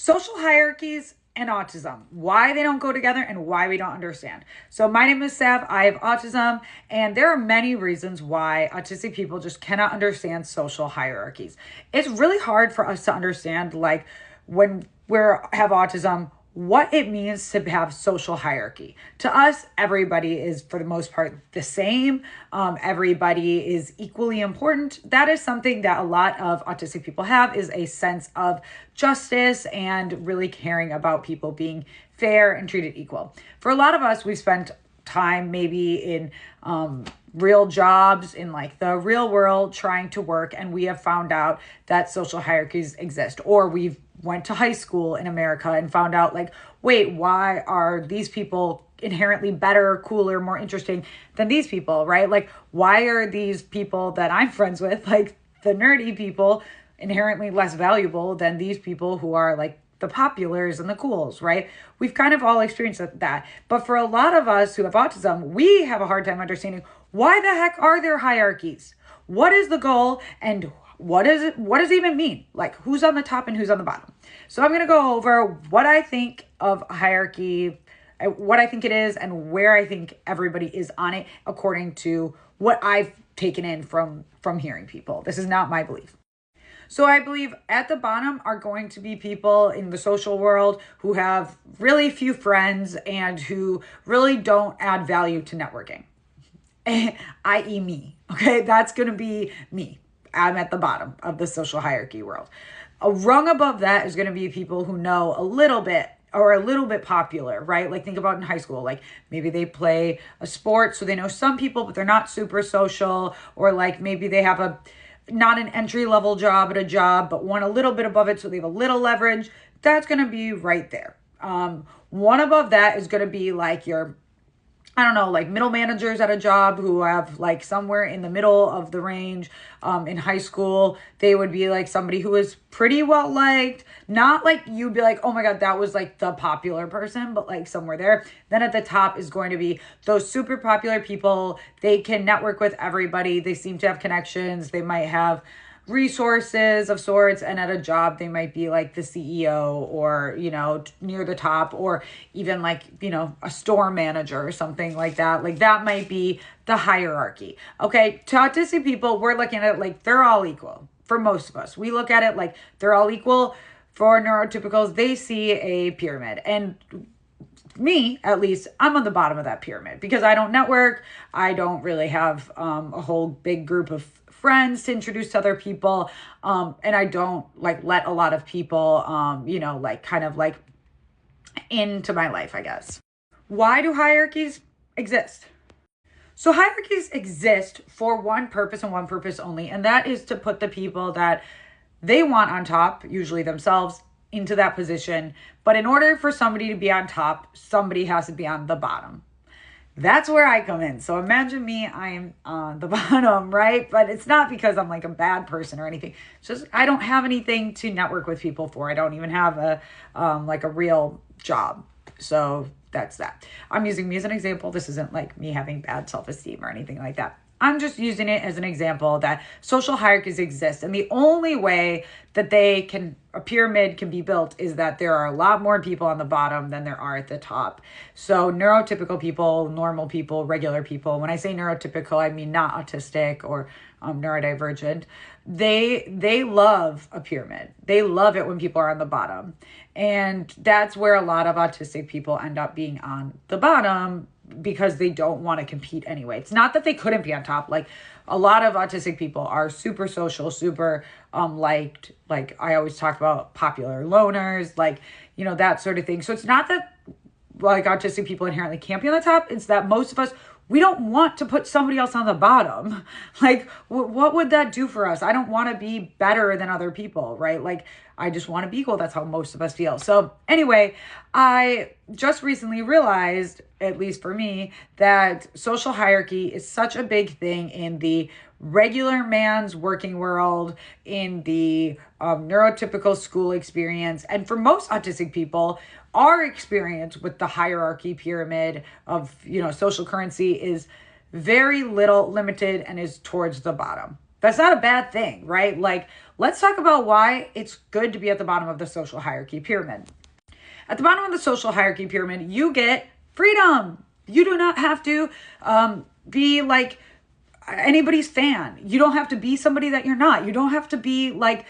Social hierarchies and autism, why they don't go together and why we don't understand. So my name is Sav, I have autism, and there are many reasons why autistic people just cannot understand social hierarchies. It's really hard for us to understand, like, when we have autism, what it means to have social hierarchy. To us, everybody is, for the most part, the same. Everybody is equally important. That is something that a lot of autistic people have, is a sense of justice and really caring about people being fair and treated equal. For a lot of us, we spent time maybe in real jobs in like the real world trying to work, and we have found out that social hierarchies exist, or we've went to high school in America and found out, like, wait, why are these people inherently better, cooler, more interesting than these people, right? Like, why are these people that I'm friends with, like the nerdy people, inherently less valuable than these people who are like the populars and the cools, right? We've kind of all experienced that. But for a lot of us who have autism, we have a hard time understanding, why the heck are there hierarchies? What is the goal, and what does it even mean? Like, who's on the top and who's on the bottom? So I'm going to go over what I think of hierarchy, what I think it is, and where I think everybody is on it according to what I've taken in from hearing people. This is not my belief. So I believe at the bottom are going to be people in the social world who have really few friends and who really don't add value to networking, i.e. me. Okay, that's going to be me. I'm at the bottom of the social hierarchy world. A rung above that is going to be people who know a little bit, or a little bit popular, right? Like, think about in high school, like maybe they play a sport, so they know some people, but they're not super social, or like maybe they have not an entry level job at a job, but one a little bit above it, so they have a little leverage. That's going to be right there. One above that is going to be like your, I don't know, like middle managers at a job who have like somewhere in the middle of the range. In high school, they would be like somebody who is pretty well liked, not like you'd be like, oh my God, that was like the popular person, but like somewhere there. Then at the top is going to be those super popular people. They can network with everybody. They seem to have connections. They might have resources of sorts, and at a job they might be like the CEO, or near the top, or even like a store manager or something like that. Like, that might be the hierarchy. Okay, to autistic people, we're looking at it like they're all equal. For most of us, we look at it like they're all equal. For neurotypicals, they see a pyramid, and me, at least, I'm on the bottom of that pyramid because I don't network. I don't really have a whole big group of friends to introduce to other people. And I don't like let a lot of people, like kind of like into my life, I guess. Why do hierarchies exist? So hierarchies exist for one purpose and one purpose only, and that is to put the people that they want on top, usually themselves, into that position. But in order for somebody to be on top, somebody has to be on the bottom. That's where I come in. So imagine me, I'm on the bottom, right? But it's not because I'm like a bad person or anything. It's just I don't have anything to network with people for. I don't even have a real job. So that's that. I'm using me as an example. This isn't like me having bad self-esteem or anything like that. I'm just using it as an example that social hierarchies exist. And the only way that a pyramid can be built is that there are a lot more people on the bottom than there are at the top. So neurotypical people, normal people, regular people, when I say neurotypical, I mean not autistic or neurodivergent. They love a pyramid. They love it when people are on the bottom. And that's where a lot of autistic people end up being on the bottom, because they don't want to compete anyway. It's not that they couldn't be on top. Like, a lot of autistic people are super social, super liked. Like, I always talk about popular loners, like, that sort of thing. So it's not that like autistic people inherently can't be on the top. It's that most of us, we don't want to put somebody else on the bottom. Like, what would that do for us? I don't want to be better than other people, right? Like, I just want to be equal. That's how most of us feel. So anyway, I just recently realized, at least for me, that social hierarchy is such a big thing in the regular man's working world, in the neurotypical school experience. And for most autistic people, our experience with the hierarchy pyramid of, social currency is very limited and is towards the bottom. That's not a bad thing, right? Like, let's talk about why it's good to be at the bottom of the social hierarchy pyramid. At the bottom of the social hierarchy pyramid, you get freedom. You do not have to be like anybody's fan. You don't have to be somebody that you're not. You don't have to be like,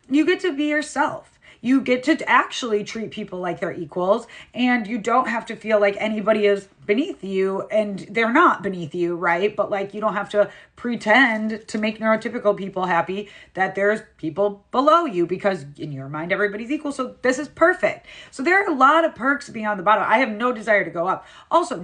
you get to be yourself. You get to actually treat people like they're equals, and you don't have to feel like anybody is beneath you and they're not beneath you, right? But like, you don't have to pretend to make neurotypical people happy that there's people below you, because in your mind, everybody's equal. So this is perfect. So there are a lot of perks being on the bottom. I have no desire to go up. Also,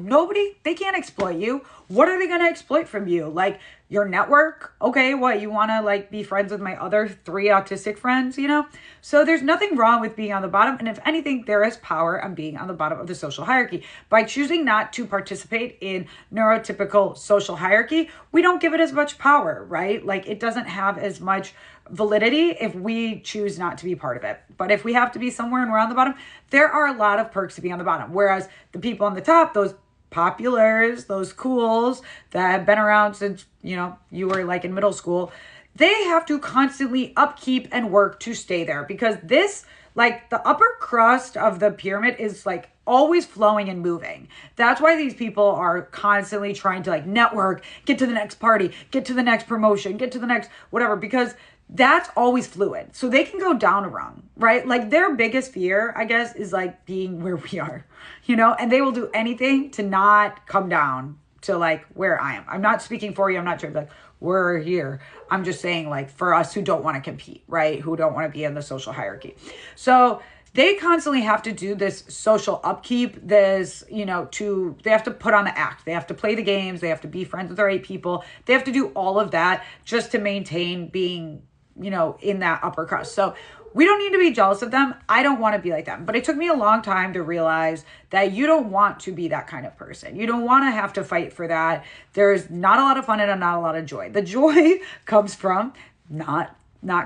they can't exploit you. What are they going to exploit from you? Like your network? Okay, what, you want to like be friends with my other 3 autistic friends, you know? So there's nothing wrong with being on the bottom. And if anything, there is power on being on the bottom of the social hierarchy. By choosing not to participate in neurotypical social hierarchy, we don't give it as much power, right? Like it doesn't have as much validity if we choose not to be part of it. But if we have to be somewhere and we're on the bottom, there are a lot of perks to be on the bottom. Whereas the people on the top, those populars, those cools that have been around since, you were like in middle school, they have to constantly upkeep and work to stay there, because this, like the upper crust of the pyramid is like always flowing and moving. That's why these people are constantly trying to like network, get to the next party, get to the next promotion, get to the next whatever, because that's always fluid. So they can go down a rung, right? Like their biggest fear, I guess, is like being where we are, and they will do anything to not come down to like where I am. I'm not speaking for you. I'm not sure, like, we're here. I'm just saying, like, for us who don't want to compete, right? Who don't want to be in the social hierarchy. So they constantly have to do this social upkeep, they have to put on the act. They have to play the games. They have to be friends with the right people. They have to do all of that just to maintain being, in that upper crust. So we don't need to be jealous of them. I don't want to be like them. But it took me a long time to realize that you don't want to be that kind of person. You don't want to have to fight for that. There's not a lot of fun and not a lot of joy. The joy comes from not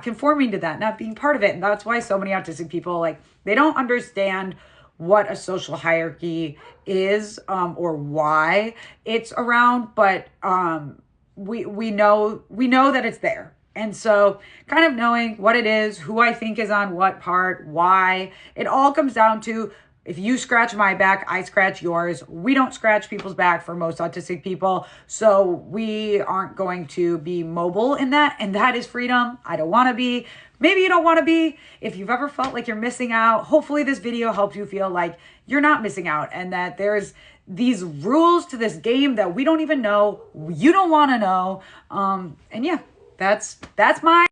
conforming to that, not being part of it. And that's why so many autistic people, like, they don't understand what a social hierarchy is, or why it's around, but we know that it's there. And so kind of knowing what it is, who I think is on what part, why, it all comes down to, if you scratch my back, I scratch yours. We don't scratch people's back for most autistic people. So we aren't going to be mobile in that. And that is freedom. I don't want to be. Maybe you don't want to be. If you've ever felt like you're missing out, hopefully this video helps you feel like you're not missing out, and that there's these rules to this game that we don't even know. You don't want to know. And yeah, that's my